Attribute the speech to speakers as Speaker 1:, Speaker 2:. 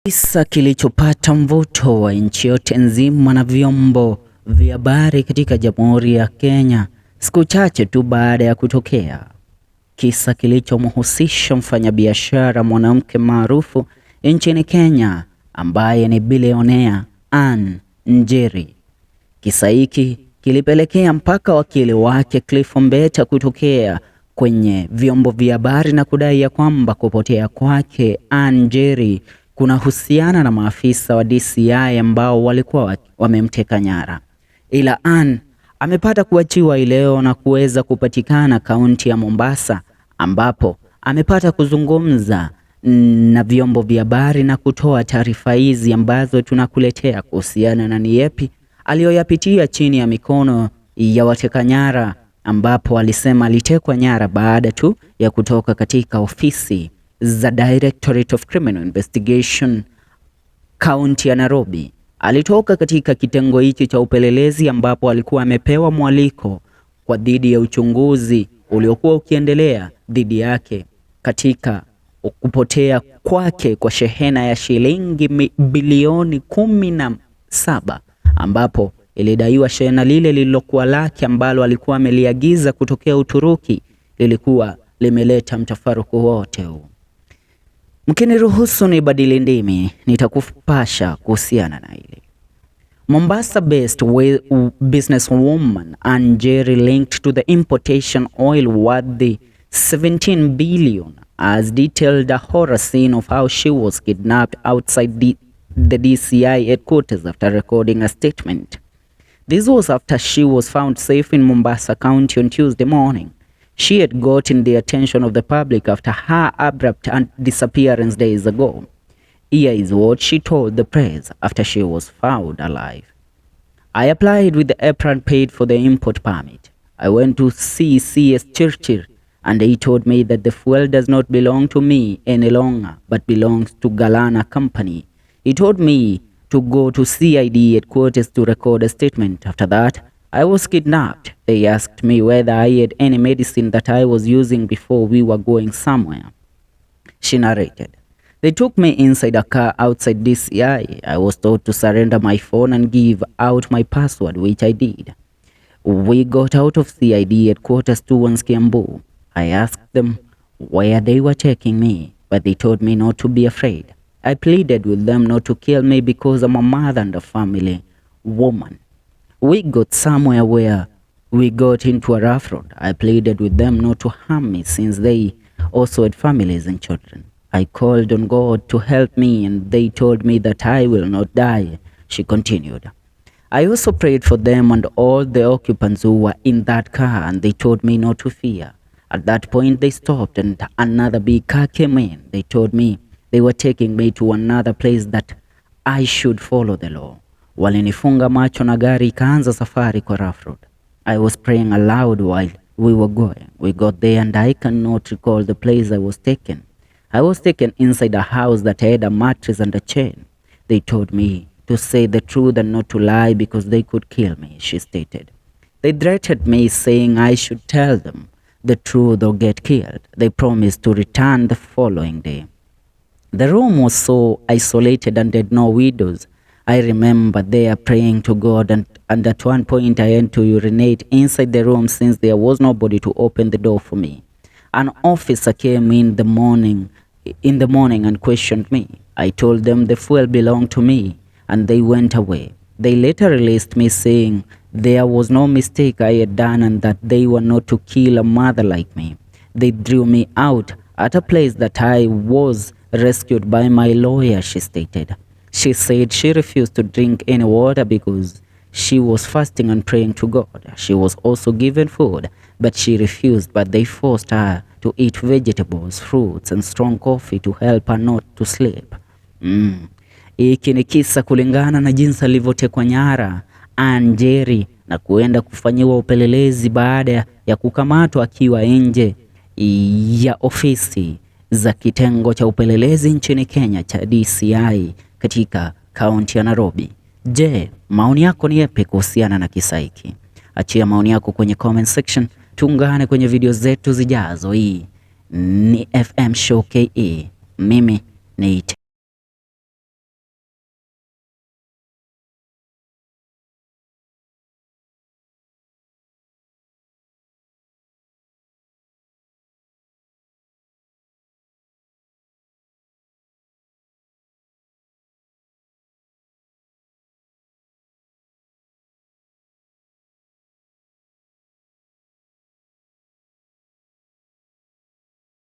Speaker 1: Kisa kilichopata mvuto wa nchi yote nzima na vyombo vya habari katika Jamhuri ya Kenya siku chache tu baada ya kutokea. Kisa kilichomhusisha mfanyabiashara mwanamke maarufu nchini Kenya ambaye ni Billionaire Njeri. Kisa hiki kilipelekea mpaka wakili wake Cliff Mbeta kutokea kwenye vyombo vya habari na kudai ya kwamba kupotea kwake Njeri kuna husiana na maafisa wa DCI ambao walikuwa wamemteka nyara. Ila amepata kuachiwa leo na kuweza kupatikana kaunti ya Mombasa, ambapo amepata kuzungumza na vyombo vya habari na kutoa taarifa hizi ambazo tunakuletea kuhusiana na ni yapi aliyoyapitia chini ya mikono ya wateka nyara, ambapo alisema alitekwa nyara baada tu ya kutoka katika ofisi za Directorate of Criminal Investigation County ya Nairobi. Alitoka katika kitengo hichi cha upelelezi ambapo alikuwa amepewa mwaliko kwa dhidi ya uchunguzi uliokuwa ukiendelea dhidi yake katika kupotea kwake kwa shehena ya shilingi bilioni 17, ambapo ilidaiwa shehena lile lililokuwa lake ambalo alikuwa ameliagiza kutokea Uturuki lilikuwa limeleta mtafaruku wote huu. Mkiniruhusu nibadili ndimi, nitakupasha kuhusiana na hili. Mombasa-based businesswoman Njeri linked to the importation oil worth the 17 billion has detailed a horror scene of how she was kidnapped outside the DCI headquarters after recording a statement. This was after she was found safe in Mombasa County on Tuesday morning. She had gotten the attention of the public after her abrupt disappearance days ago. Here is what she told the press after she was found alive. I applied with the apron paid for the import permit. I went to see CS Churchill and he told me that the fuel does not belong to me any longer but belongs to Galana Company. He told me to go to CID headquarters to record a statement. After that, I was kidnapped. They asked me whether I had any medicine that I was using before we were going somewhere. She narrated. They took me inside a car outside DCI. I was told to surrender my phone and give out my password, which I did. We got out of CID headquarters towards Kiambu. I asked them where they were taking me, but they told me not to be afraid. I pleaded with them not to kill me because I'm a mother and a family woman. We got somewhere where we got into a rough road. I pleaded with them not to harm me since they also had families and children. I called on God to help me and they told me that I will not die, she continued. I also prayed for them and all the occupants who were in that car and they told me not to fear. At that point they stopped and another big car came in. They told me they were taking me to another place that I should follow the law. Walinifunga macho na gari ikaanza safari kwa rough road. I was praying aloud while we were going. We got there and I cannot recall the place I was taken. I was taken inside a house that had a mattress and a chain. They told me to say the truth and not to lie because they could kill me, she stated. They threatened me saying I should tell them the truth or get killed. They promised to return the following day. The room was so isolated and had no windows. I remember there praying to God and at one point I had to urinate inside the room since there was nobody to open the door for me. An officer came in the morning and questioned me. I told them the fuel belonged to me and they went away. They later released me saying there was no mistake I had done and that they were not to kill a mother like me. They drew me out at a place that I was rescued by my lawyer, she stated. She said she refused to drink any water because she was fasting and praying to God. She was also given food, but she refused, but they forced her to eat vegetables, fruits, and strong coffee to help her not to sleep. Hiki ni kisa kulingana na jinsi alivyotekwa nyara Njeri na kuenda kufanyiwa upelelezi baada ya kukamatwa akiwa nje ya ofisi za kitengo cha upelelezi nchini Kenya cha DCI katika kaunti ya Nairobi. Je, maoni yako ni yapi kuhusiana na kisa hiki? Achia maoni yako kwenye comment section. Tuungane kwenye video zetu zijazo. Hii ni FM Show KE. Mimi ni